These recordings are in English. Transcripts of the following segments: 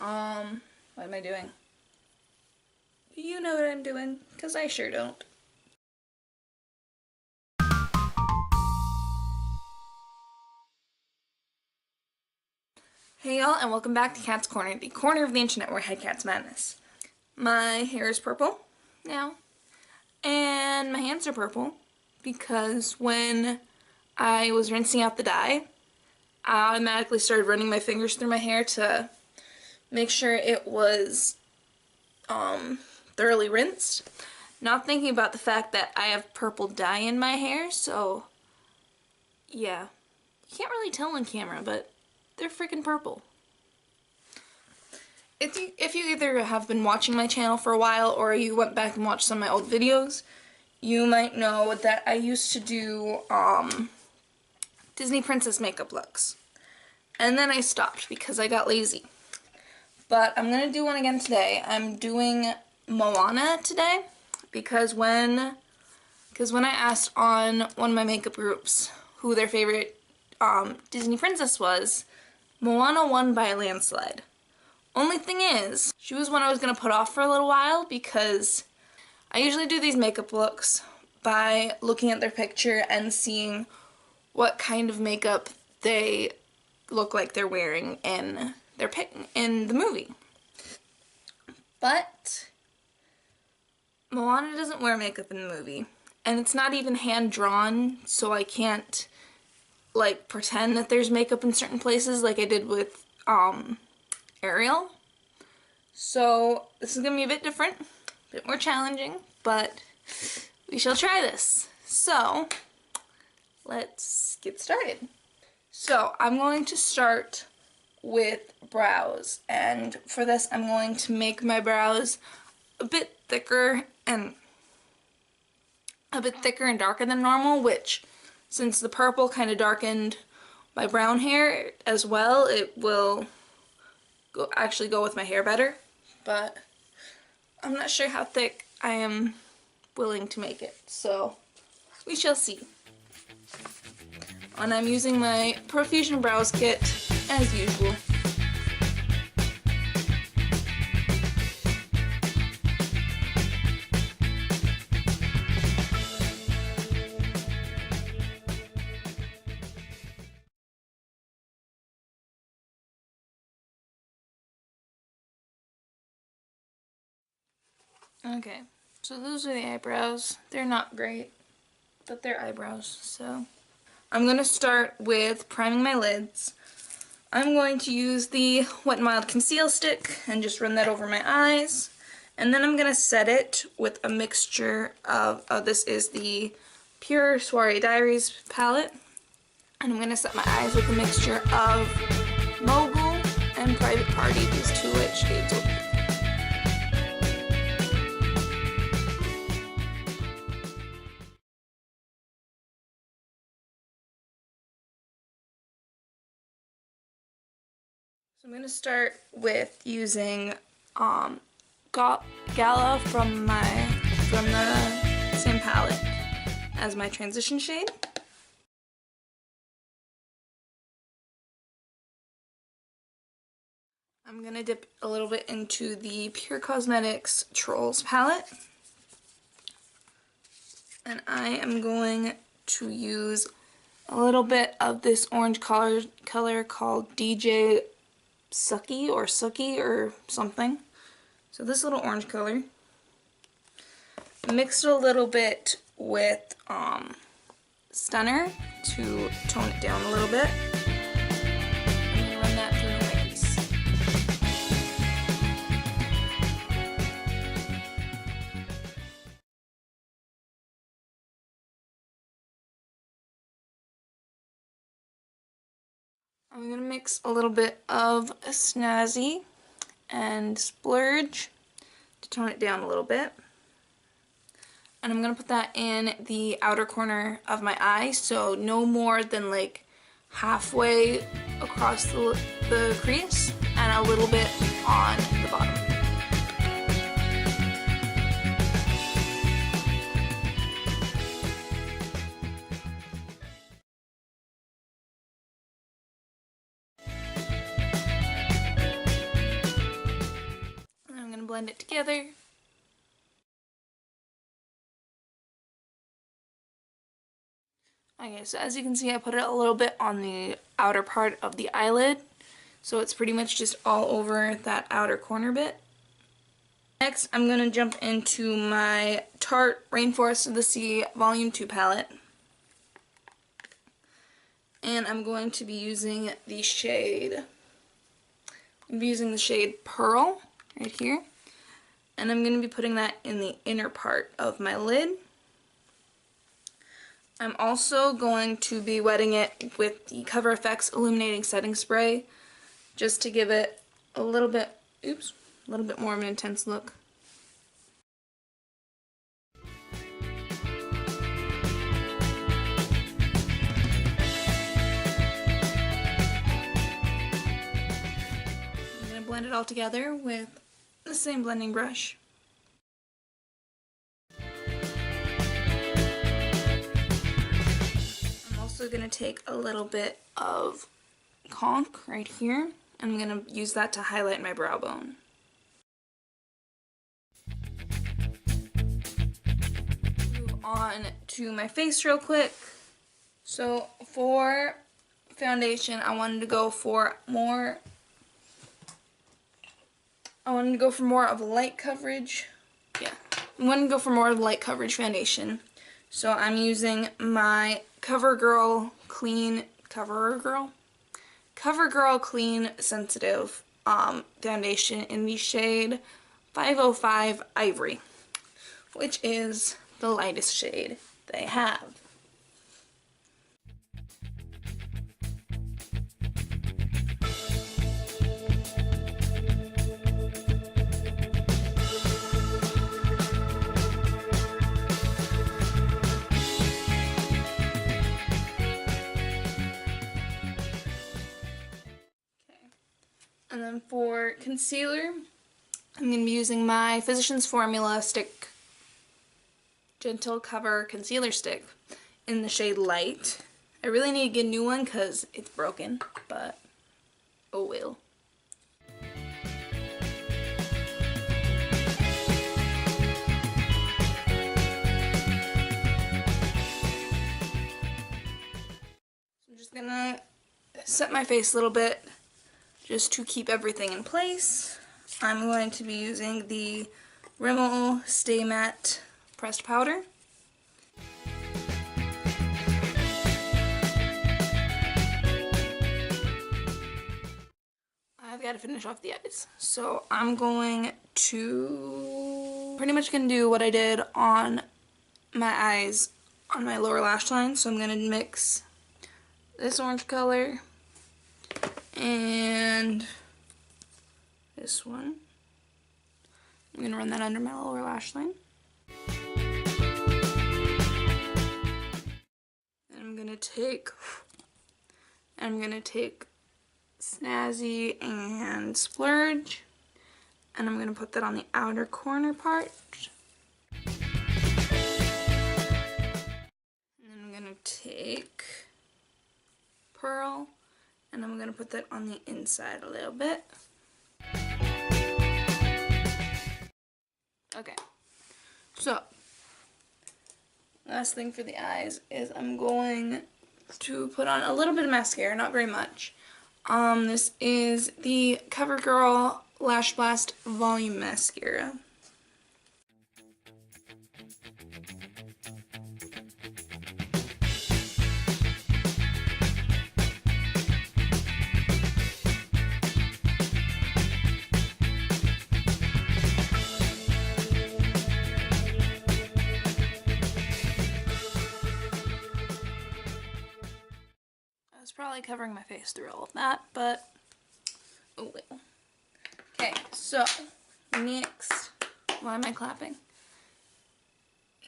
What am I doing? You know what I'm doing, because I sure don't. Hey y'all, and welcome back to Cat's Corner, the corner of the internet where I hide Cat's madness. My hair is purple now, and my hands are purple because when I was rinsing out the dye, I automatically started running my fingers through my hair to make sure it was thoroughly rinsed, not thinking about the fact that I have purple dye in my hair, so yeah. You can't really tell on camera, but they're freaking purple. If you either have been watching my channel for a while or you went back and watched some of my old videos, you might know that I used to do Disney princess makeup looks. And then I stopped because I got lazy. But I'm going to do one again today. I'm doing Moana today because when I asked on one of my makeup groups who their favorite Disney princess was, Moana won by a landslide. Only thing is, she was one I was going to put off for a little while because I usually do these makeup looks by looking at their picture and seeing what kind of makeup they look like they're wearing in the movie. But Moana doesn't wear makeup in the movie, and it's not even hand-drawn, so I can't like pretend that there's makeup in certain places like I did with Ariel. So this is gonna be a bit different, a bit more challenging, but we shall try this. So let's get started. So I'm going to start with brows, and for this I'm going to make my brows a bit thicker and darker than normal, which since the purple kind of darkened my brown hair as well, it will actually go with my hair better, but I'm not sure how thick I am willing to make it, so we shall see. And I'm using my Profusion Brows Kit as usual. Okay, so those are the eyebrows. They're not great, but they're eyebrows, so I'm going to start with priming my lids. I'm going to use the Wet n Wild Conceal Stick and just run that over my eyes. And then I'm going to set it with a mixture of, this is the Pure Soiree Diaries palette. And I'm going to set my eyes with a mixture of Mogul and Private Party, these two light shades over here. So I'm going to start with using Gala from the same palette as my transition shade. I'm going to dip a little bit into the Pure Cosmetics Trolls palette. And I am going to use a little bit of this orange color called DJ Sucky or something. So this little orange color. Mixed a little bit with Stunner to tone it down a little bit. I'm going to run that through my face. I'm going to mix a little bit of Snazzy and Splurge to tone it down a little bit. And I'm going to put that in the outer corner of my eye, so no more than like halfway across the crease and a little bit on the bottom. blend it together. Okay, so as you can see, I put it a little bit on the outer part of the eyelid, so it's pretty much just all over that outer corner bit. Next, I'm going to jump into my Tarte Rainforest of the Sea Volume 2 palette. And I'm going to be using the shade, Pearl right here. And I'm going to be putting that in the inner part of my lid. I'm also going to be wetting it with the Cover FX Illuminating Setting Spray, just to give it a little bit more of an intense look. I'm going to blend it all together with the same blending brush. I'm also going to take a little bit of conch right here. I'm going to use that to highlight my brow bone. Move on to my face real quick. So for foundation, I wanted to go for more of a light coverage. Yeah, I wanted to go for more of a light coverage foundation. So I'm using my CoverGirl Clean Sensitive foundation in the shade 505 Ivory, which is the lightest shade they have. And then for concealer, I'm going to be using my Physicians Formula Stick Gentle Cover Concealer Stick in the shade Light. I really need to get a new one because it's broken, but oh well. So I'm just going to set my face a little bit, just to keep everything in place. I'm going to be using the Rimmel Stay Matte Pressed Powder. I've got to finish off the eyes. So I'm going to pretty much do what I did on my eyes on my lower lash line. So I'm going to mix this orange color and this one. I'm going to run that under my lower lash line. And I'm going to take Snazzy and Splurge, and I'm going to put that on the outer corner part. And then I'm going to take Pearl, and I'm going to put that on the inside a little bit. Okay, so last thing for the eyes is I'm going to put on a little bit of mascara, not very much. This is the CoverGirl Lash Blast Volume Mascara. I was probably covering my face through all of that, but oh well. Okay, so next, why am I clapping?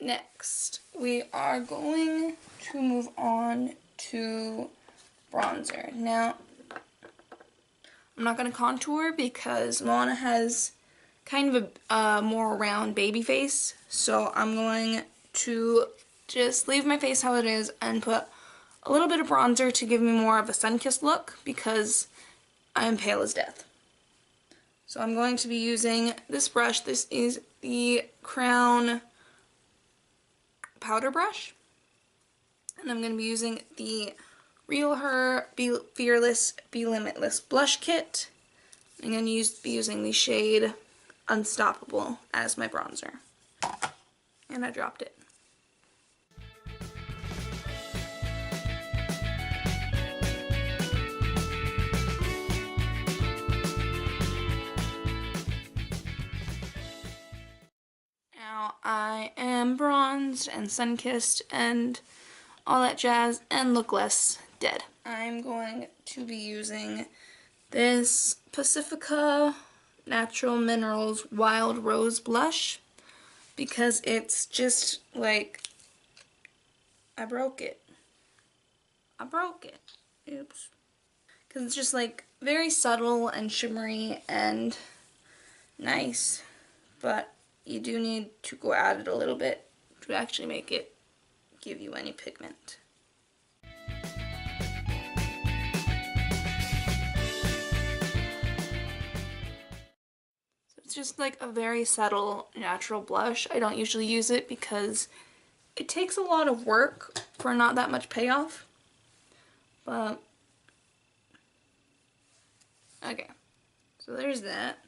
Next, we are going to move on to bronzer. Now, I'm not going to contour because Moana has kind of a more round baby face, so I'm going to just leave my face how it is and put a little bit of bronzer to give me more of a sun-kissed look because I am pale as death. So I'm going to be using this brush. This is the Crown powder brush. And I'm going to be using the Real Her Be Fearless, Be Limitless blush kit. I'm going to be using the shade Unstoppable as my bronzer. And I dropped it. Now I am bronzed and sun-kissed and all that jazz and look less dead. I'm going to be using this Pacifica Natural Minerals Wild Rose Blush because it's just like, I broke it. Oops. Because it's just like very subtle and shimmery and nice, but you do need to go at it a little bit to actually make it give you any pigment. So it's just like a very subtle natural blush. I don't usually use it because it takes a lot of work for not that much payoff. But okay, so there's that.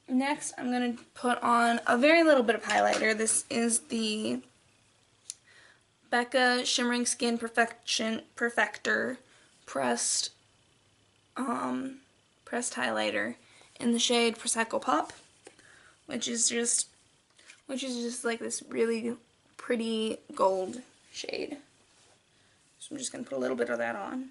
Next I'm going to put on a very little bit of highlighter. This is the Becca Shimmering Skin Perfector pressed highlighter in the shade Prosecco Pop, which is just like this really pretty gold shade. So I'm just going to put a little bit of that on.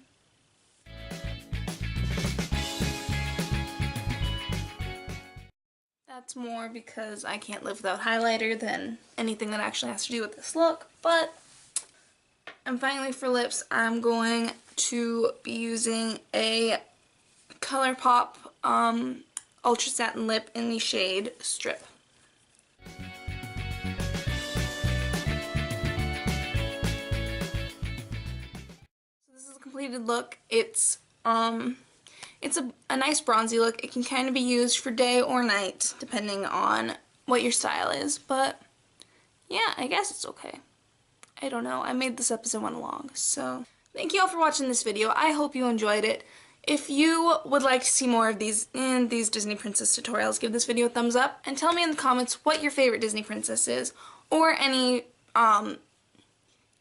That's more because I can't live without highlighter than anything that actually has to do with this look. But, and finally for lips, I'm going to be using a ColourPop Ultra Satin Lip in the shade Strip. So this is a completed look. It's a nice bronzy look. It can kind of be used for day or night, depending on what your style is, but yeah, I guess it's okay. I don't know. I made this up as I went along, so thank you all for watching this video. I hope you enjoyed it. If you would like to see more of these Disney Princess tutorials, give this video a thumbs up, and tell me in the comments what your favorite Disney princess is, or any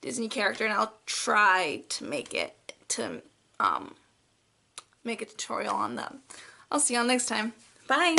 Disney character, and I'll try to make a tutorial on them. I'll see y'all next time. Bye!